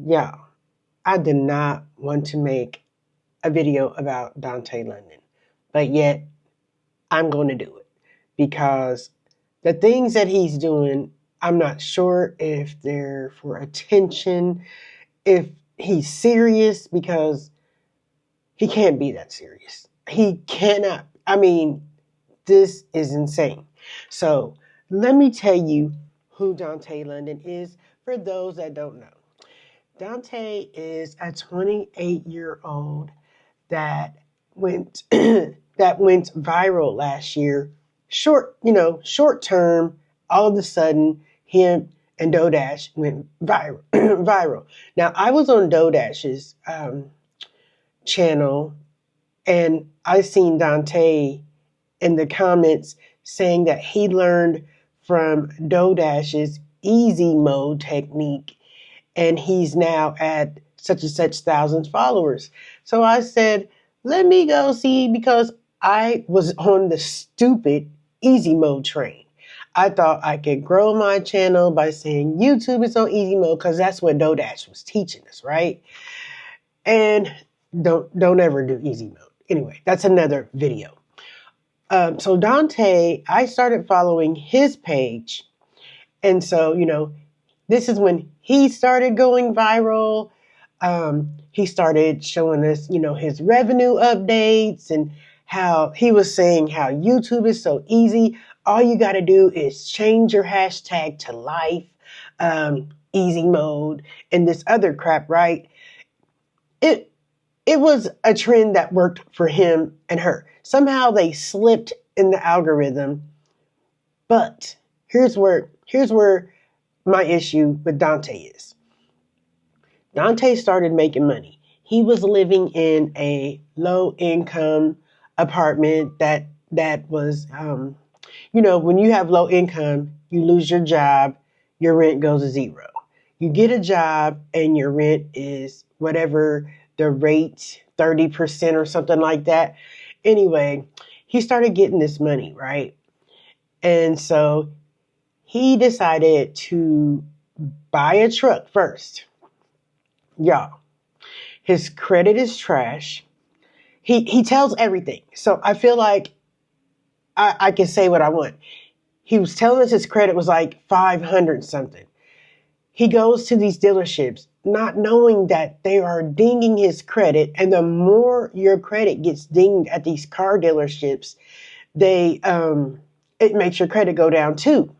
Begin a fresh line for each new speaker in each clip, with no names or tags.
Yeah, I did not want to make a video about Dontay London, but yet I'm going to do it because the things that he's doing, I'm not sure if they're for attention, if he's serious, because he can't be that serious. He cannot. I mean, this is insane. So let me tell you who Dontay London is for those that don't know. Dante is a 28-year-old that went that went viral last year. Short term, all of a sudden, him and Dodash went viral. Now, I was on Dodash's channel, and I seen Dante in the comments saying that he learned from Dodash's easy mode technique, and he's now at such and such thousands followers. So I said, let me go see, because I was on the stupid easy mode train. I thought I could grow my channel by saying YouTube is on easy mode because that's what Dodash was teaching us, right? And don't ever do easy mode. Anyway, that's another video. So Dante, I started following his page, and so this is when he started going viral. He started showing us, his revenue updates, and how he was saying how YouTube is so easy. All you got to do is change your hashtag to life, easy mode, and this other crap, right? It was a trend that worked for him and her. Somehow they slipped in the algorithm. But here's where my issue with Dante is. Dante started making money. He was living in a low income apartment that was when you have low income, you lose your job, your rent goes to zero. You get a job and your rent is whatever the rate, 30% or something like that. Anyway, he started getting this money, right? And so he decided to buy a truck first. Y'all, his credit is trash. He tells everything. So I feel like I can say what I want. He was telling us his credit was like 500 something. He goes to these dealerships not knowing that they are dinging his credit. And the more your credit gets dinged at these car dealerships, it makes your credit go down too.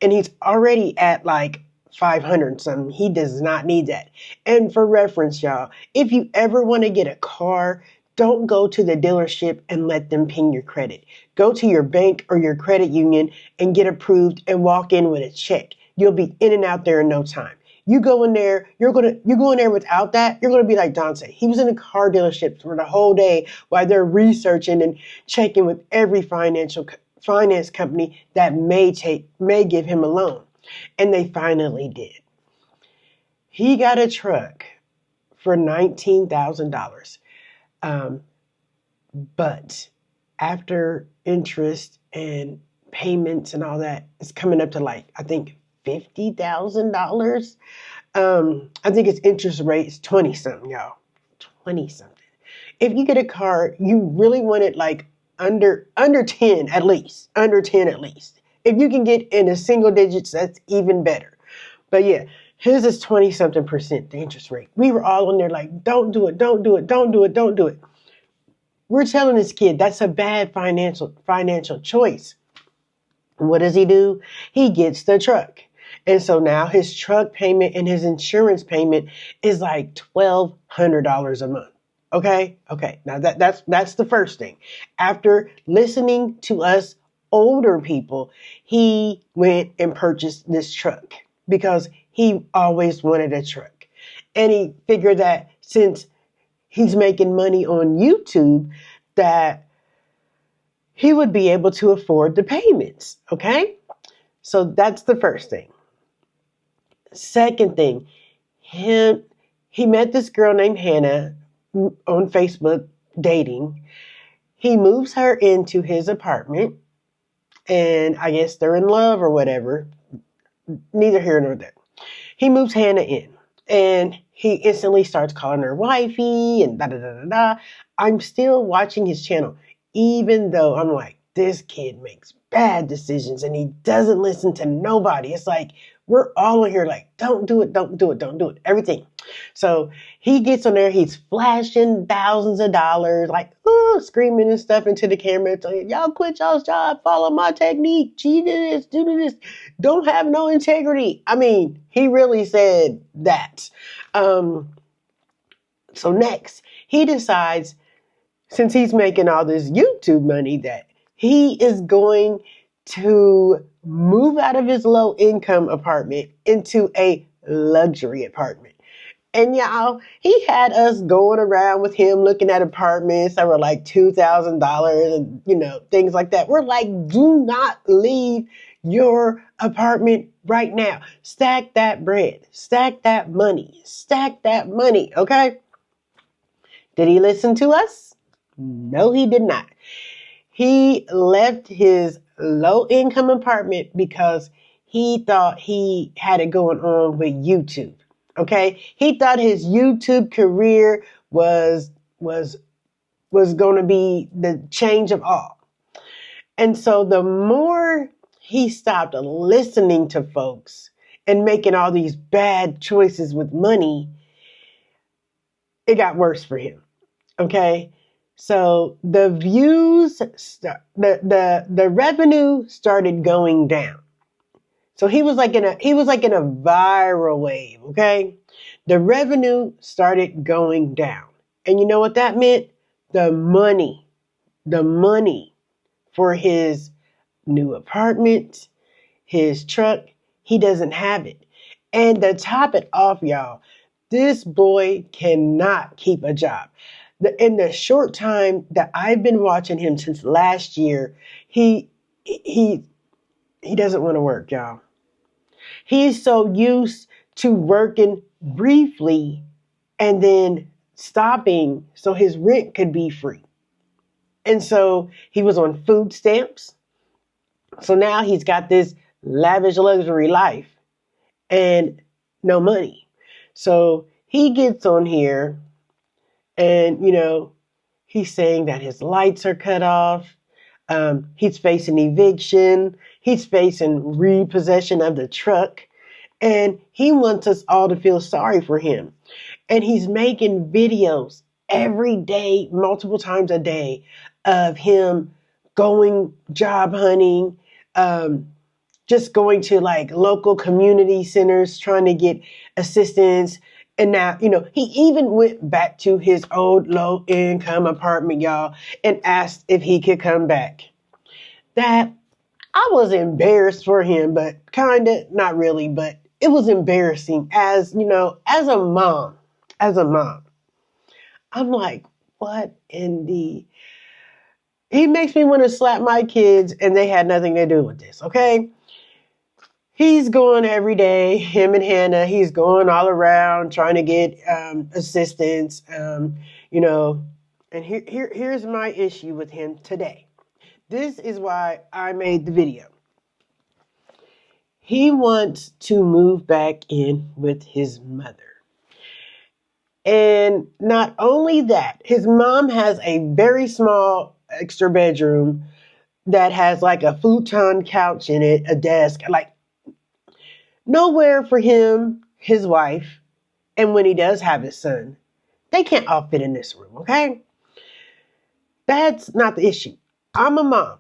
And he's already at like 500 something. He does not need that. And for reference, y'all, if you ever want to get a car, don't go to the dealership and let them ping your credit. Go to your bank or your credit union and get approved and walk in with a check. You'll be in and out there in no time. You go in there, you go in there without that, you're gonna be like Dante. He was in a car dealership for the whole day while they're researching and checking with every finance company that may give him a loan. And they finally did. He got a truck for $19,000. But after interest and payments and all that, it's coming up to like, I think $50,000. I think its interest rate is 20 something, y'all. 20 something. If you get a car, you really want it like under 10 at least. Under 10 at least. If you can get in a single digits, that's even better. But yeah, his is 20 something percent, the interest rate. We were all on there like, don't do it, don't do it, don't do it, don't do it. We're telling this kid that's a bad financial choice. What does he do? He gets the truck. And so now his truck payment and his insurance payment is like $1,200 a month. Okay. Now that's the first thing. After listening to us older people, he went and purchased this truck because he always wanted a truck. And he figured that since he's making money on YouTube, that he would be able to afford the payments. Okay. So that's the first thing. Second thing, he met this girl named Hannah on Facebook dating. He moves her into his apartment, and I guess they're in love or whatever. Neither here nor there. He moves Hannah in, And he instantly starts calling her wifey and da da da da da. I'm still watching his channel, even though I'm like, this kid makes bad decisions and he doesn't listen to nobody. It's like we're all in here like, don't do it, don't do it, don't do it, everything. So he gets on there, he's flashing thousands of dollars, like, ooh, screaming and stuff into the camera. So, y'all quit y'all's job, follow my technique, do this, do this, don't have no integrity. I mean, he really said that. Um, so next, he decides, since he's making all this YouTube money, that he is going to move out of his low income apartment into a luxury apartment. And y'all, he had us going around with him looking at apartments that were like $2,000 and, things like that. We're like, do not leave your apartment right now. Stack that bread, stack that money, okay? Did he listen to us? No, he did not. He left his low income apartment because he thought he had it going on with YouTube. Okay? He thought his YouTube career was going to be the change of all. And so the more he stopped listening to folks and making all these bad choices with money, it got worse for him. Okay? So the views, the revenue started going down. So he was like in a viral wave. Okay, the revenue started going down, and you know what that meant? The money for his new apartment, his truck, he doesn't have it. And to top it off, y'all, this boy cannot keep a job. In the short time that I've been watching him since last year, he doesn't want to work, y'all. He's so used to working briefly and then stopping so his rent could be free. And so he was on food stamps. So now he's got this lavish luxury life and no money. So he gets on here and, he's saying that his lights are cut off. He's facing eviction. He's facing repossession of the truck. And he wants us all to feel sorry for him. And he's making videos every day, multiple times a day, of him going job hunting, just going to like local community centers trying to get assistance. And now, he even went back to his old low income apartment, y'all, and asked if he could come back. That I was embarrassed for him, but kind of not really, but it was embarrassing as a mom, I'm like, what in the, he makes me want to slap my kids and they had nothing to do with this. Okay. He's going every day, him and Hannah, he's going all around trying to get assistance, and here's my issue with him today. This is why I made the video. He wants to move back in with his mother. And not only that, his mom has a very small extra bedroom that has like a futon couch in it, a desk, like nowhere for him, his wife, and when he does have his son, they can't all fit in this room, okay? That's not the issue. I'm a mom.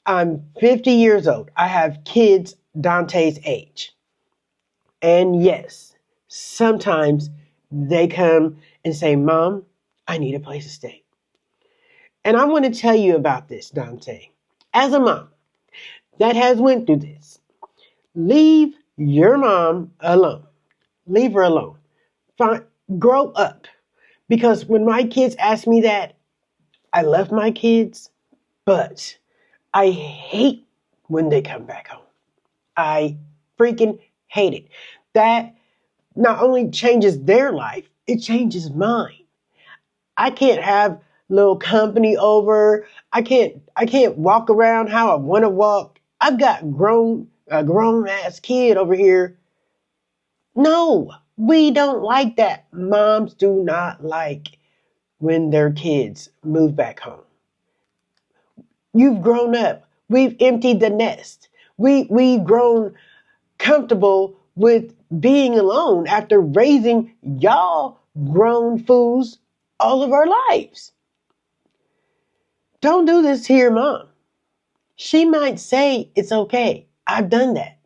I'm 50 years old. I have kids Dante's age. And yes, sometimes they come and say, Mom, I need a place to stay. And I want to tell you about this, Dante. As a mom that has went through this, leave your mom alone. Leave her alone. Grow up. Because when my kids ask me that, I love my kids, but I hate when they come back home. I freaking hate it. That not only changes their life, it changes mine. I can't have little company over. I can't walk around how I want to walk. I've got a grown ass kid over here. No, We don't like that. Moms do not like when their kids move back home. You've grown up. We've emptied the nest. We've grown comfortable with being alone after raising y'all grown fools all of our lives. Don't do this to your mom. She might say it's okay. I've done that.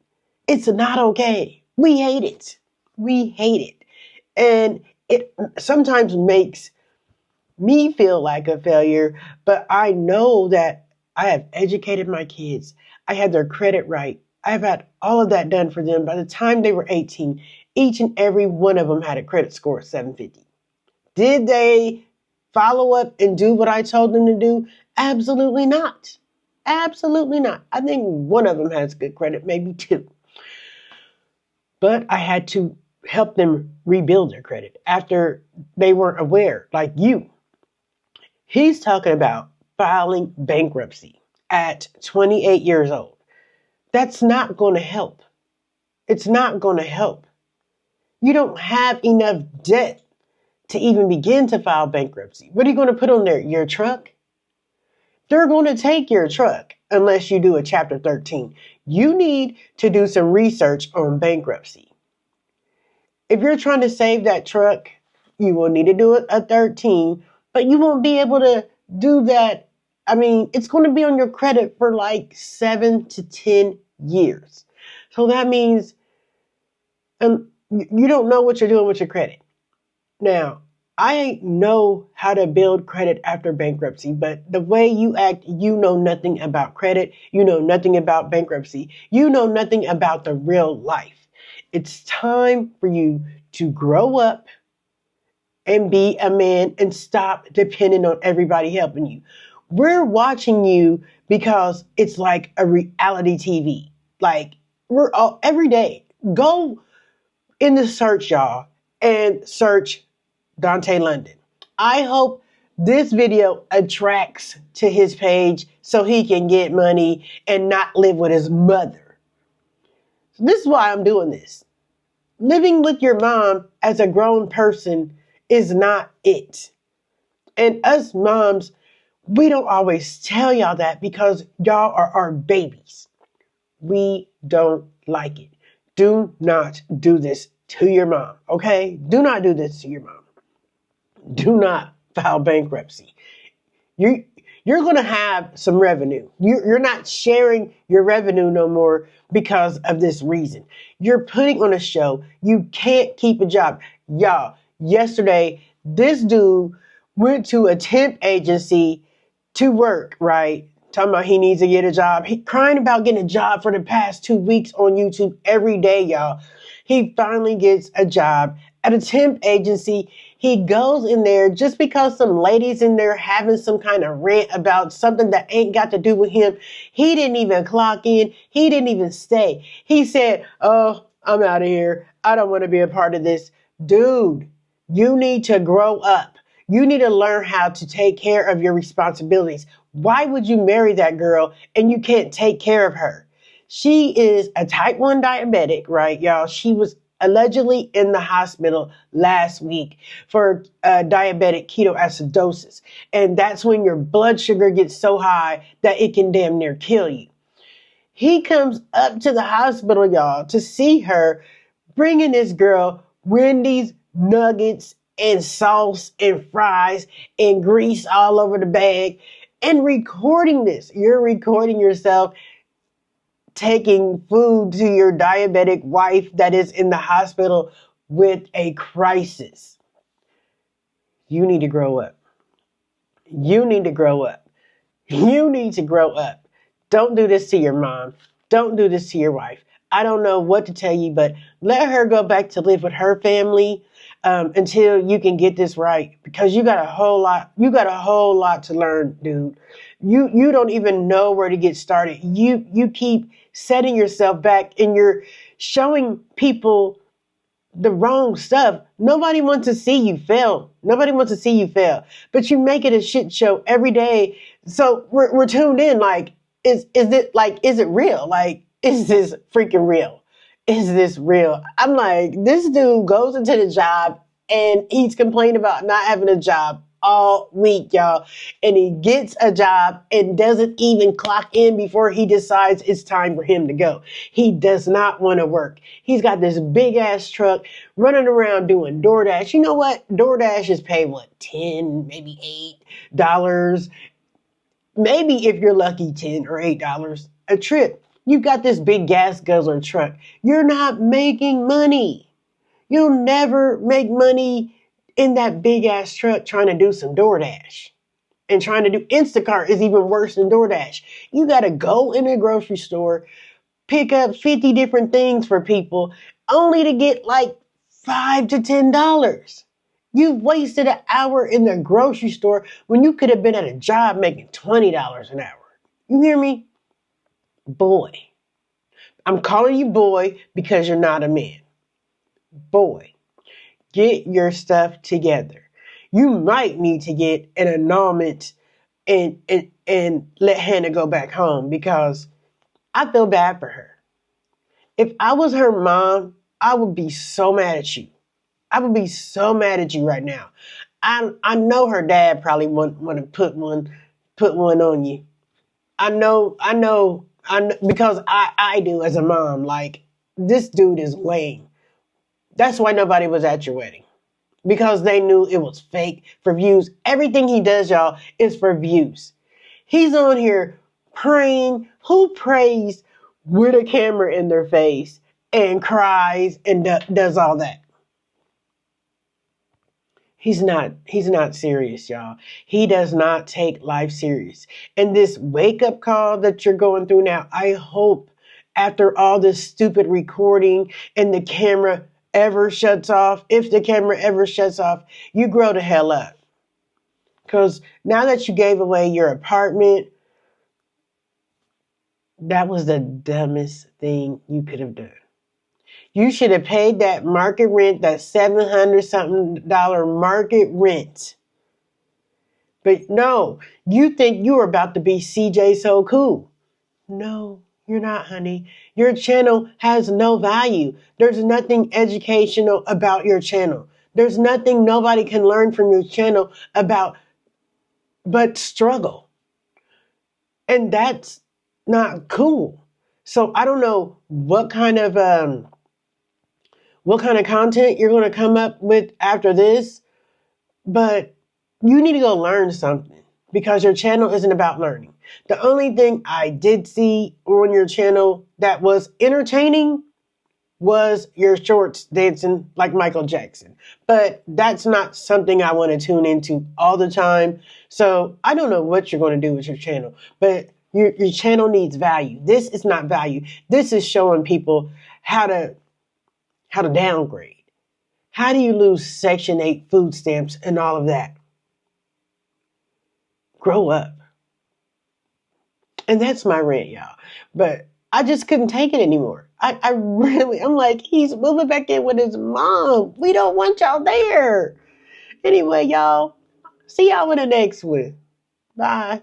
It's not okay. We hate it. We hate it. And it sometimes makes me feel like a failure, but I know that I have educated my kids. I had their credit right. I've had all of that done for them. By the time they were 18, each and every one of them had a credit score of 750. Did they follow up and do what I told them to do? Absolutely not. Absolutely not. I think one of them has good credit, maybe two. But I had to help them rebuild their credit after they weren't aware, like you. He's talking about filing bankruptcy at 28 years old. That's not going to help. It's not going to help. You don't have enough debt to even begin to file bankruptcy. What are you going to put on there? Your truck? They're going to take your truck unless you do a Chapter 13. You need to do some research on bankruptcy. If you're trying to save that truck, you will need to do a 13, but you won't be able to do that. I mean, it's going to be on your credit for like 7 to 10 years. So that means you don't know what you're doing with your credit. Now, I know how to build credit after bankruptcy, but the way you act, you know nothing about credit. You know nothing about bankruptcy. You know nothing about the real life. It's time for you to grow up and be a man and stop depending on everybody helping you. We're watching you because it's like a reality TV. Like we're all every day. Go in the search, y'all, and search Dontay London. I hope this video attracts to his page so he can get money and not live with his mother. So this is why I'm doing this. Living with your mom as a grown person is not it. And us moms, we don't always tell y'all that because y'all are our babies. We don't like it. Do not do this to your mom, okay? Do not do this to your mom. Do not file bankruptcy. You're going to have some revenue. You're not sharing your revenue no more because of this reason. You're putting on a show. You can't keep a job. Y'all, yesterday, this dude went to a temp agency to work, right? Talking about he needs to get a job. He crying about getting a job for the past 2 weeks on YouTube every day, y'all. He finally gets a job at a temp agency. He goes in there just because some ladies in there having some kind of rant about something that ain't got to do with him. He didn't even clock in. He didn't even stay. He said, "Oh, I'm out of here. I don't want to be a part of this." Dude, you need to grow up. You need to learn how to take care of your responsibilities. Why would you marry that girl and you can't take care of her? She is a type 1 diabetic, right, y'all? She was allegedly in the hospital last week for diabetic ketoacidosis. And that's when your blood sugar gets so high that it can damn near kill you. He comes up to the hospital, y'all, to see her, bringing this girl Wendy's nuggets and sauce and fries and grease all over the bag and recording this. You're recording yourself taking food to your diabetic wife that is in the hospital with a crisis. You need to grow up. You need to grow up. You need to grow up. Don't do this to your mom. Don't do this to your wife. I don't know what to tell you, but let her go back to live with her family until you can get this right, because you got a whole lot. You got a whole lot to learn, dude. You don't even know where to get started. You keep setting yourself back, and you're showing people the wrong stuff. Nobody wants to see you fail. Nobody wants to see you fail. But you make it a shit show every day. So we're tuned in. Like, is it real? Like, is this freaking real? is this real? I'm like, this dude goes into the job and he's complaining about not having a job all week, y'all. And he gets a job and doesn't even clock in before he decides it's time for him to go. He does not want to work. He's got this big ass truck running around doing DoorDash. You know what? DoorDash is paid what, 10, maybe $8. Maybe if you're lucky, $10 or $8 a trip. You got this big gas guzzler truck. You're not making money. You'll never make money in that big ass truck trying to do some DoorDash. And trying to do Instacart is even worse than DoorDash. You got to go in a grocery store, pick up 50 different things for people, only to get like $5 to $10. You've wasted an hour in the grocery store when you could have been at a job making $20 an hour. You hear me? Boy. I'm calling you boy because you're not a man. Boy, get your stuff together. You might need to get an annulment and let Hannah go back home because I feel bad for her. If I was her mom, I would be so mad at you. I would be so mad at you right now. I know her dad probably want to put one on you. I know because I do as a mom. Like, this dude is lame. That's why nobody was at your wedding. Because they knew it was fake for views. Everything he does, y'all, is for views. He's on here praying. Who prays with a camera in their face and cries and does all that? He's not serious, y'all. He does not take life serious. And this wake-up call that you're going through now, I hope after all this stupid recording and the camera ever shuts off, if the camera ever shuts off, you grow the hell up. Because now that you gave away your apartment, that was the dumbest thing you could have done. You should have paid that market rent, that $700 something market rent. But no, you think you're about to be CJ So Cool. No, you're not, honey. Your channel has no value. There's nothing educational about your channel. There's nothing nobody can learn from your channel about but struggle. And that's not cool. So I don't know what kind of content you're going to come up with after this, but you need to go learn something because your channel isn't about learning. The only thing I did see on your channel that was entertaining was your shorts dancing like Michael Jackson. But that's not something I want to tune into all the time. So I don't know what you're going to do with your channel, but your channel needs value. This is not value. This is showing people how to downgrade. How do you lose Section 8 food stamps and all of that? Grow up. And that's my rant, y'all. But I just couldn't take it anymore. I'm like, he's moving back in with his mom. We don't want y'all there. Anyway, y'all, see y'all in the next one. Bye.